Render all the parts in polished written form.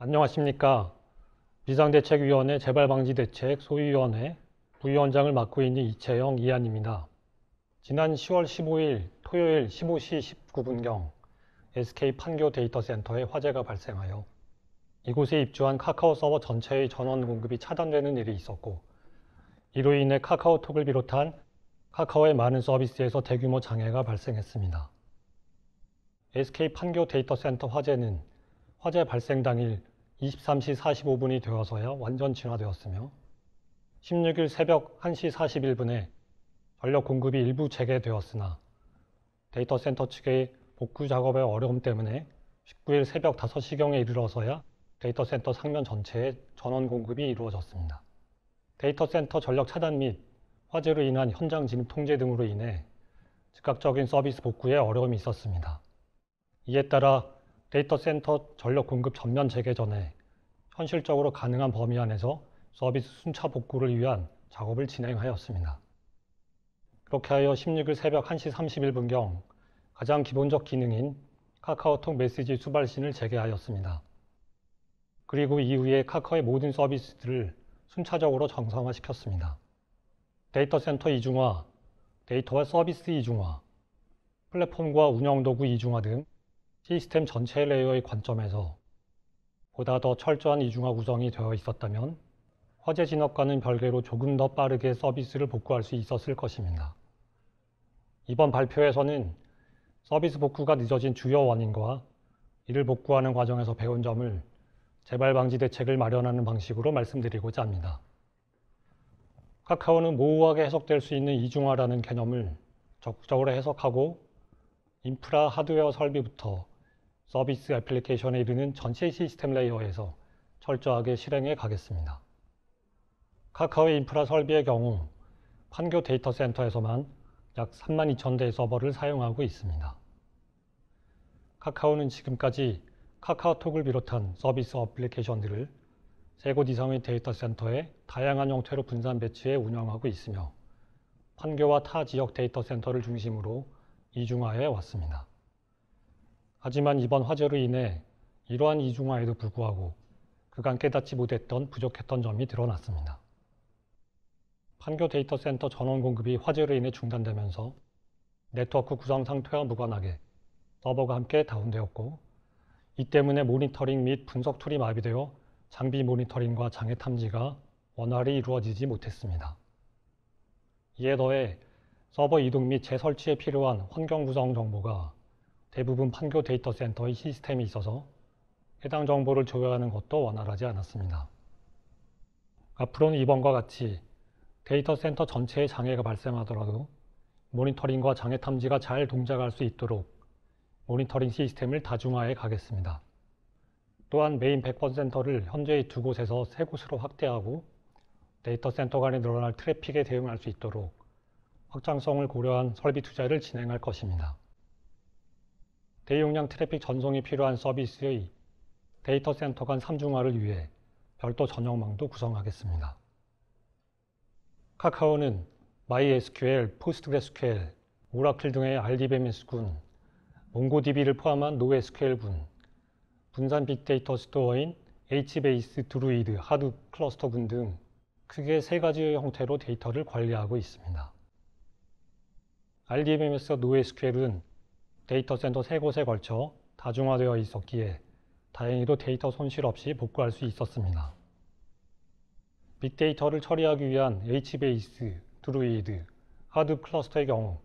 안녕하십니까. 비상대책위원회 재발방지대책 소위원회 부위원장을 맡고 있는 이채영 이한입니다. 지난 10월 15일 토요일 15시 19분경 SK 판교 데이터센터에 화재가 발생하여 이곳에 입주한 카카오 서버 전체의 전원 공급이 차단되는 일이 있었고, 이로 인해 카카오톡을 비롯한 카카오의 많은 서비스에서 대규모 장애가 발생했습니다. SK 판교 데이터센터 화재는 화재 발생 당일 23시 45분이 되어서야 완전 진화되었으며 16일 새벽 1시 41분에 전력 공급이 일부 재개되었으나 데이터 센터 측의 복구 작업의 어려움 때문에 19일 새벽 5시경에 이르러서야 데이터 센터 상면 전체에 전원 공급이 이루어졌습니다. 데이터 센터 전력 차단 및 화재로 인한 현장 진입 통제 등으로 인해 즉각적인 서비스 복구에 어려움이 있었습니다. 이에 따라 데이터 센터 전력 공급 전면 재개 전에 현실적으로 가능한 범위 안에서 서비스 순차 복구를 위한 작업을 진행하였습니다. 그렇게 하여 16일 새벽 1시 31분경 가장 기본적 기능인 카카오톡 메시지 수발신을 재개하였습니다. 그리고 이후에 카카오의 모든 서비스들을 순차적으로 정상화시켰습니다. 데이터 센터 이중화, 데이터와 서비스 이중화, 플랫폼과 운영도구 이중화 등 시스템 전체 레이어의 관점에서 보다 더 철저한 이중화 구성이 되어 있었다면 화재 진업과는 별개로 조금 더 빠르게 서비스를 복구할 수 있었을 것입니다. 이번 발표에서는 서비스 복구가 늦어진 주요 원인과 이를 복구하는 과정에서 배운 점을 재발 방지 대책을 마련하는 방식으로 말씀드리고자 합니다. 카카오는 모호하게 해석될 수 있는 이중화라는 개념을 적극적으로 해석하고 인프라 하드웨어 설비부터 서비스 애플리케이션에 이르는 전체 시스템 레이어에서 철저하게 실행해 가겠습니다. 카카오의 인프라 설비의 경우 판교 데이터 센터에서만 약 32,000대의 서버를 사용하고 있습니다. 카카오는 지금까지 카카오톡을 비롯한 서비스 애플리케이션들을 3곳 이상의 데이터 센터에 다양한 형태로 분산 배치해 운영하고 있으며 판교와 타 지역 데이터 센터를 중심으로 이중화해 왔습니다. 하지만 이번 화재로 인해 이러한 이중화에도 불구하고 그간 깨닫지 못했던 부족했던 점이 드러났습니다. 판교 데이터 센터 전원 공급이 화재로 인해 중단되면서 네트워크 구성 상태와 무관하게 서버가 함께 다운되었고, 이 때문에 모니터링 및 분석 툴이 마비되어 장비 모니터링과 장애 탐지가 원활히 이루어지지 못했습니다. 이에 더해 서버 이동 및 재설치에 필요한 환경 구성 정보가 대부분 판교 데이터 센터의 시스템이 있어서 해당 정보를 조회하는 것도 원활하지 않았습니다. 앞으로는 이번과 같이 데이터 센터 전체에 장애가 발생하더라도 모니터링과 장애 탐지가 잘 동작할 수 있도록 모니터링 시스템을 다중화해 가겠습니다. 또한 메인 백번 센터를 현재의 2곳에서 3곳으로 확대하고 데이터 센터 간에 늘어날 트래픽에 대응할 수 있도록 확장성을 고려한 설비 투자를 진행할 것입니다. 대용량 트래픽 전송이 필요한 서비스의 데이터 센터 간 3중화를 위해 별도 전용망도 구성하겠습니다. 카카오는 MySQL, PostgreSQL, 오라클 등의 RDBMS군, 몽고DB를 포함한 NoSQL군, 분산 빅데이터 스토어인 HBase, 드루이드, 하둡 클러스터군 등 크게 3가지의 형태로 데이터를 관리하고 있습니다. RDBMS와 NoSQL은 데이터 센터 3곳에 걸쳐 다중화되어 있었기에 다행히도 데이터 손실 없이 복구할 수 있었습니다. 빅데이터를 처리하기 위한 HBase, 드루이드, 하둡 클러스터의 경우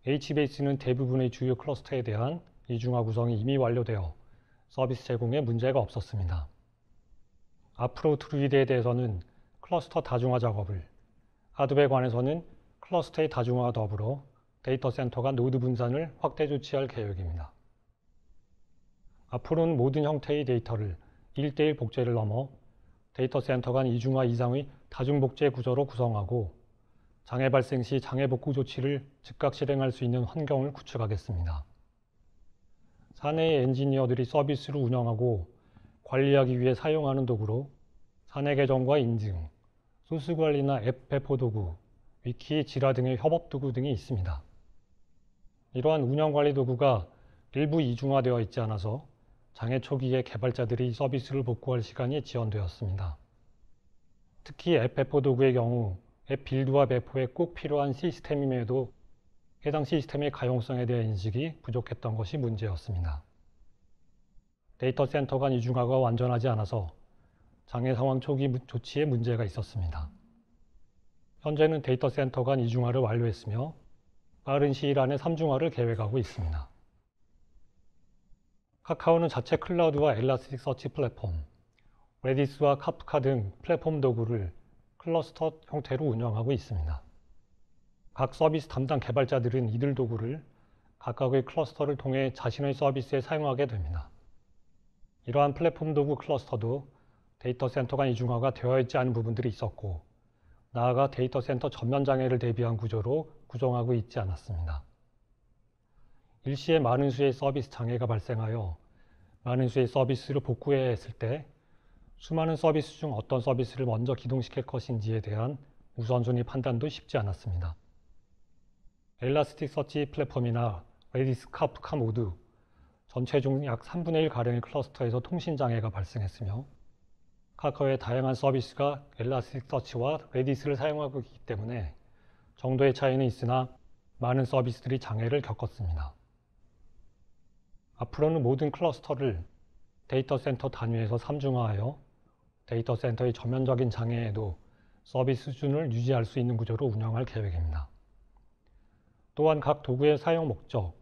HBase는 대부분의 주요 클러스터에 대한 이중화 구성이 이미 완료되어 서비스 제공에 문제가 없었습니다. 앞으로 드루이드에 대해서는 클러스터 다중화 작업을, 하둡에 관해서는 클러스터의 다중화와 더불어 데이터 센터 간 노드 분산을 확대 조치할 계획입니다. 앞으로는 모든 형태의 데이터를 1:1 복제를 넘어 데이터 센터 간 이중화 이상의 다중복제 구조로 구성하고 장애 발생 시 장애 복구 조치를 즉각 실행할 수 있는 환경을 구축하겠습니다. 사내의 엔지니어들이 서비스를 운영하고 관리하기 위해 사용하는 도구로 사내 계정과 인증, 소스 관리나 앱 배포 도구, 위키, 지라 등의 협업 도구 등이 있습니다. 이러한 운영 관리 도구가 일부 이중화되어 있지 않아서 장애 초기에 개발자들이 서비스를 복구할 시간이 지연되었습니다. 특히 앱 배포 도구의 경우 앱 빌드와 배포에 꼭 필요한 시스템임에도 해당 시스템의 가용성에 대한 인식이 부족했던 것이 문제였습니다. 데이터 센터 간 이중화가 완전하지 않아서 장애 상황 초기 조치에 문제가 있었습니다. 현재는 데이터 센터 간 이중화를 완료했으며 빠른 시일 안에 3중화를 계획하고 있습니다. 카카오는 자체 클라우드와 엘라스틱 서치 플랫폼, 레디스와 카프카 등 플랫폼 도구를 클러스터 형태로 운영하고 있습니다. 각 서비스 담당 개발자들은 이들 도구를 각각의 클러스터를 통해 자신의 서비스에 사용하게 됩니다. 이러한 플랫폼 도구 클러스터도 데이터 센터 간 이중화가 되어 있지 않은 부분들이 있었고, 나아가 데이터 센터 전면 장애를 대비한 구조로 구성하고 있지 않았습니다. 일시에 많은 수의 서비스 장애가 발생하여 많은 수의 서비스를 복구해야 했을 때 수많은 서비스 중 어떤 서비스를 먼저 기동시킬 것인지에 대한 우선순위 판단도 쉽지 않았습니다. 엘라스틱 서치 플랫폼이나 레디스 카프카 모두 전체 중 약 3분의 1 가량의 클러스터에서 통신 장애가 발생했으며, 카카오의 다양한 서비스가 엘라스틱 서치와 레디스를 사용하고 있기 때문에 정도의 차이는 있으나 많은 서비스들이 장애를 겪었습니다. 앞으로는 모든 클러스터를 데이터 센터 단위에서 3중화하여 데이터 센터의 전면적인 장애에도 서비스 수준을 유지할 수 있는 구조로 운영할 계획입니다. 또한 각 도구의 사용 목적,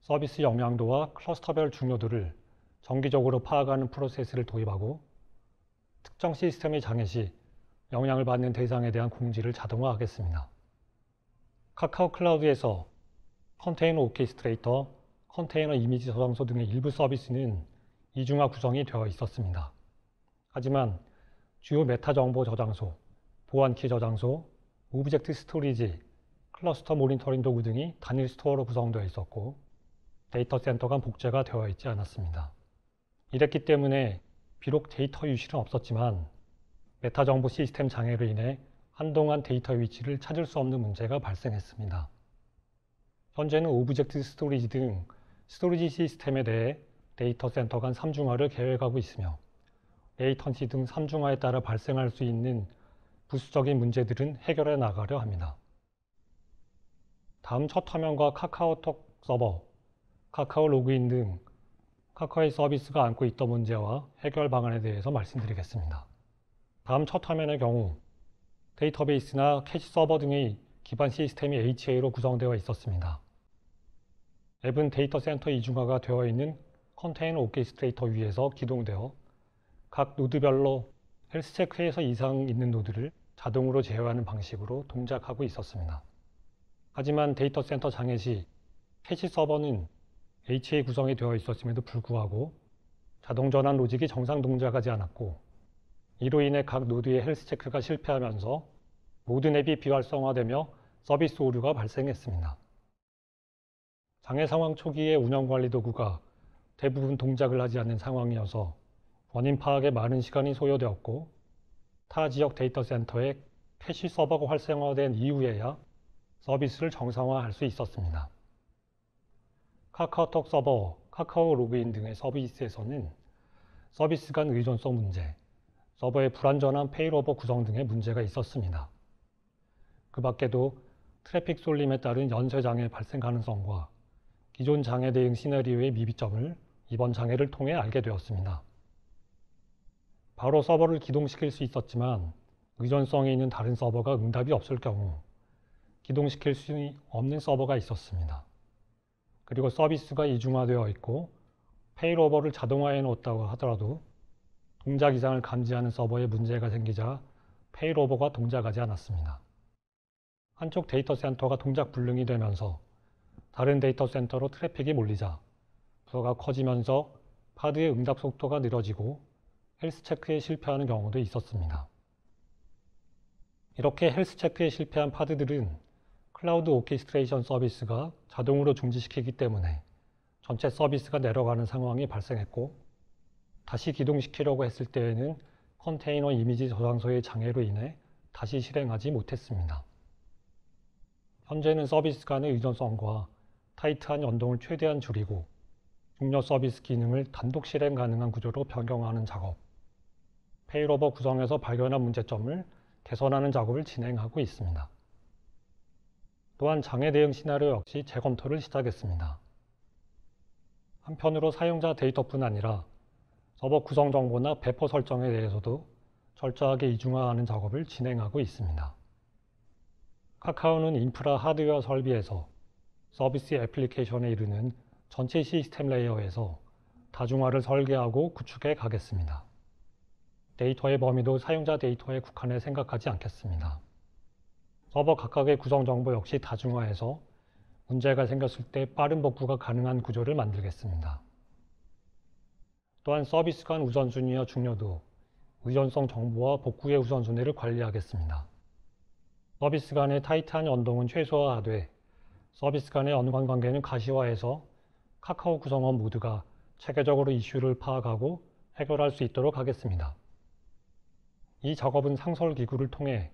서비스 영향도와 클러스터별 중요도를 정기적으로 파악하는 프로세스를 도입하고 특정 시스템의 장애 시 영향을 받는 대상에 대한 공지를 자동화하겠습니다. 카카오 클라우드에서 컨테이너 오케스트레이터, 컨테이너 이미지 저장소 등의 일부 서비스는 이중화 구성이 되어 있었습니다. 하지만 주요 메타 정보 저장소, 보안키 저장소, 오브젝트 스토리지, 클러스터 모니터링 도구 등이 단일 스토어로 구성되어 있었고 데이터 센터 간 복제가 되어 있지 않았습니다. 이랬기 때문에 비록 데이터 유실은 없었지만 메타 정보 시스템 장애로 인해 한동안 데이터의 위치를 찾을 수 없는 문제가 발생했습니다. 현재는 오브젝트 스토리지 등 스토리지 시스템에 대해 데이터 센터 간 3중화를 계획하고 있으며 레이턴시 등 3중화에 따라 발생할 수 있는 부수적인 문제들은 해결해 나가려 합니다. 다음 첫 화면과 카카오톡 서버, 카카오 로그인 등 카카오의 서비스가 안고 있던 문제와 해결 방안에 대해서 말씀드리겠습니다. 다음 첫 화면의 경우 데이터베이스나 캐시 서버 등의 기반 시스템이 HA로 구성되어 있었습니다. 앱은 데이터 센터 이중화가 되어 있는 컨테이너 오케스트레이터 위에서 기동되어 각 노드별로 헬스 체크에서 이상 있는 노드를 자동으로 제어하는 방식으로 동작하고 있었습니다. 하지만 데이터 센터 장애 시 캐시 서버는 HA 구성이 되어 있었음에도 불구하고 자동 전환 로직이 정상 동작하지 않았고, 이로 인해 각 노드의 헬스 체크가 실패하면서 모든 앱이 비활성화되며 서비스 오류가 발생했습니다. 장애 상황 초기의 운영 관리 도구가 대부분 동작을 하지 않는 상황이어서 원인 파악에 많은 시간이 소요되었고, 타 지역 데이터 센터에 캐시 서버가 활성화된 이후에야 서비스를 정상화할 수 있었습니다. 카카오톡 서버, 카카오 로그인 등의 서비스에서는 서비스 간 의존성 문제, 서버의 불완전한 페일오버 구성 등의 문제가 있었습니다. 그 밖에도 트래픽 쏠림에 따른 연쇄 장애 발생 가능성과 기존 장애 대응 시나리오의 미비점을 이번 장애를 통해 알게 되었습니다. 바로 서버를 기동시킬 수 있었지만 의존성이 있는 다른 서버가 응답이 없을 경우 기동시킬 수 없는 서버가 있었습니다. 그리고 서비스가 이중화되어 있고 페일오버를 자동화해 놓았다고 하더라도 동작 이상을 감지하는 서버에 문제가 생기자 페일오버가 동작하지 않았습니다. 한쪽 데이터 센터가 동작 불능이 되면서 다른 데이터 센터로 트래픽이 몰리자 부서가 커지면서 파드의 응답 속도가 느려지고 헬스 체크에 실패하는 경우도 있었습니다. 이렇게 헬스 체크에 실패한 파드들은 클라우드 오케스트레이션 서비스가 자동으로 중지시키기 때문에 전체 서비스가 내려가는 상황이 발생했고, 다시 기동시키려고 했을 때에는 컨테이너 이미지 저장소의 장애로 인해 다시 실행하지 못했습니다. 현재는 서비스 간의 의존성과 타이트한 연동을 최대한 줄이고 중요 서비스 기능을 단독 실행 가능한 구조로 변경하는 작업, 페일오버 구성에서 발견한 문제점을 개선하는 작업을 진행하고 있습니다. 또한 장애 대응 시나리오 역시 재검토를 시작했습니다. 한편으로 사용자 데이터뿐 아니라 서버 구성 정보나 배포 설정에 대해서도 철저하게 이중화하는 작업을 진행하고 있습니다. 카카오는 인프라 하드웨어 설비에서 서비스 애플리케이션에 이르는 전체 시스템 레이어에서 다중화를 설계하고 구축해 가겠습니다. 데이터의 범위도 사용자 데이터에 국한해 생각하지 않겠습니다. 서버 각각의 구성 정보 역시 다중화해서 문제가 생겼을 때 빠른 복구가 가능한 구조를 만들겠습니다. 또한 서비스 간 우선순위와 중요도, 의존성 정보와 복구의 우선순위를 관리하겠습니다. 서비스 간의 타이트한 연동은 최소화하되 서비스 간의 연관 관계는 가시화해서 카카오 구성원 모두가 체계적으로 이슈를 파악하고 해결할 수 있도록 하겠습니다. 이 작업은 상설 기구를 통해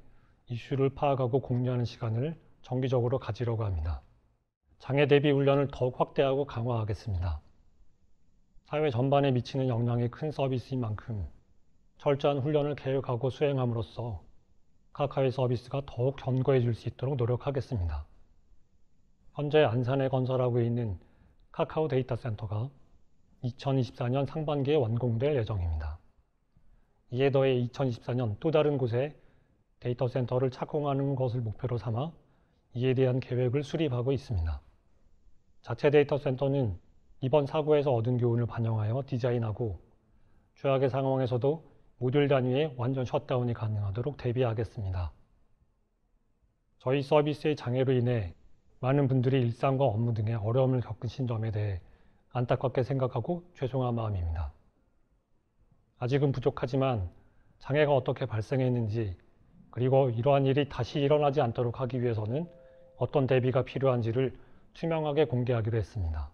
이슈를 파악하고 공유하는 시간을 정기적으로 가지려고 합니다. 장애 대비 훈련을 더욱 확대하고 강화하겠습니다. 사회 전반에 미치는 영향이 큰 서비스인 만큼 철저한 훈련을 계획하고 수행함으로써 카카오의 서비스가 더욱 견고해질 수 있도록 노력하겠습니다. 현재 안산에 건설하고 있는 카카오 데이터 센터가 2024년 상반기에 완공될 예정입니다. 이에 더해 2024년 또 다른 곳에 데이터 센터를 착공하는 것을 목표로 삼아 이에 대한 계획을 수립하고 있습니다. 자체 데이터 센터는 이번 사고에서 얻은 교훈을 반영하여 디자인하고 최악의 상황에서도 모듈 단위의 완전 셧다운이 가능하도록 대비하겠습니다. 저희 서비스의 장애로 인해 많은 분들이 일상과 업무 등의 어려움을 겪으신 점에 대해 안타깝게 생각하고 죄송한 마음입니다. 아직은 부족하지만 장애가 어떻게 발생했는지 그리고 이러한 일이 다시 일어나지 않도록 하기 위해서는 어떤 대비가 필요한지를 투명하게 공개하기로 했습니다.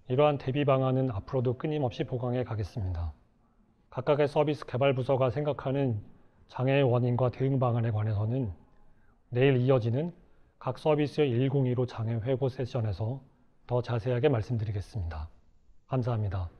이러한 대비 방안은 앞으로도 끊임없이 보강해 가겠습니다. 각각의 서비스 개발 부서가 생각하는 장애의 원인과 대응 방안에 관해서는 내일 이어지는 각 서비스의 102로 장애 회고 세션에서 더 자세하게 말씀드리겠습니다. 감사합니다.